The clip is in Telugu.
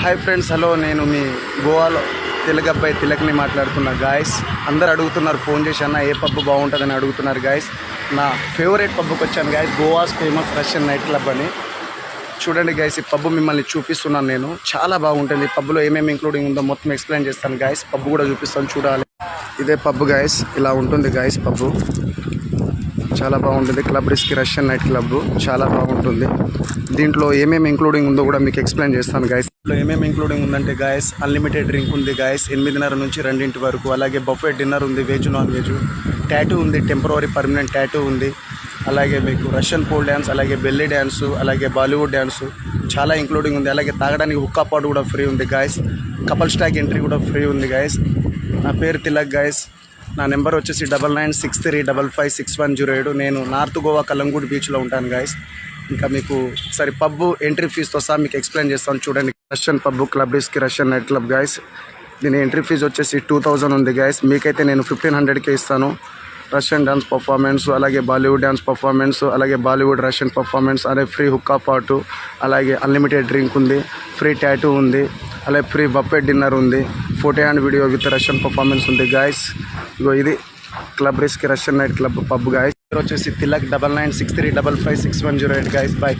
Hi friends, hello. నేను మీ గోవాలో తెలుగు అబ్బాయి తిలక్ని మాట్లాడుతున్నా గాయస్. అందరు అడుగుతున్నారు ఫోన్ చేసి, అన్న ఏ పబ్బు బాగుంటుందని అడుగుతున్నారు గాయస్. నా ఫేవరెట్ పబ్బుకి వచ్చాను guys, guavas famous Russian night club అని. చూడండి గాయస్, ఈ పబ్బు మిమ్మల్ని చూపిస్తున్నాను నేను. చాలా బాగుంటుంది. ఈ పబ్బులో ఏమేమి ఇంక్లూడింగ్ ఉందో మొత్తం ఎక్స్ప్లెయిన్ చేస్తాను గాయస్. పబ్బు కూడా చూపిస్తాను, చూడాలి. ఇదే పబ్బు గాయస్, ఇలా ఉంటుంది గాయస్ పబ్బు. చాలా బాగుంటుంది. Club risky Russian night club చాలా బాగుంటుంది. దీంట్లో ఏమేమి ఇంక్లూడింగ్ ఉందో కూడా మీకు ఎక్స్ప్లెయిన్ చేస్తాను గాయస్. దీంట్లో ఏమేమి ఇంక్లూడింగ్ ఉందంటే గాయస్, అన్లిమిటెడ్ డ్రింక్ ఉంది గాయస్ 8:30 నుంచి 2 వరకు. అలాగే బఫే డిన్నర్ ఉంది, వెజ్ నాన్ వెజ్. టాటూ ఉంది, టెంపరరీ పర్మనెంట్ టాటూ ఉంది. అలాగే మీకు రష్యన్ పోల్ డ్యాన్స్, అలాగే బెల్లీ డ్యాన్సు, అలాగే బాలీవుడ్ డ్యాన్సు చాలా ఇంక్లూడింగ్ ఉంది. అలాగే తాగడానికి హుక్కా పాట్ కూడా ఫ్రీ ఉంది గాయస్. కపుల్ స్టాక్ ఎంట్రీ కూడా ఫ్రీ ఉంది గాయస్. నా పేరు తిలక్ గాయస్. నా నెంబర్ వచ్చేసి 9963556107. నేను నార్త్ గోవా కలంగూడ్ బీచ్లో ఉంటాను గాయస్. ఇంకా మీకు ఒకసారి పబ్బు ఎంట్రీ ఫీజుతో సహా మీకు ఎక్స్ప్లెయిన్ చేస్తాను చూడండి. Russian pub club risky Russian night club guys. దీని ఎంట్రీ ఫీజు వచ్చేసి 2000 ఉంది గాయస్. మీకైతే నేను 1500కే ఇస్తాను. రష్యన్ డ్యాన్స్ పర్ఫార్మెన్స్, అలాగే బాలీవుడ్ డ్యాన్స్ పర్ఫార్మెన్స్, అలాగే బాలీవుడ్ రష్యన్ పర్ఫార్మెన్స్, అలాగే ఫ్రీ హుక్కా పాటు, అలాగే అన్లిమిటెడ్ డ్రింక్ ఉంది, ఫ్రీ టాటూ ఉంది, అలాగే ఫ్రీ బఫే డిన్నర్ ఉంది, photo and video with Russian performance ఉంది గాయస్. ఇగో ఇది club risky Russian night club pub guys. వచ్చేసి తిలక్ 9963556108 గాయస్. బాయ్.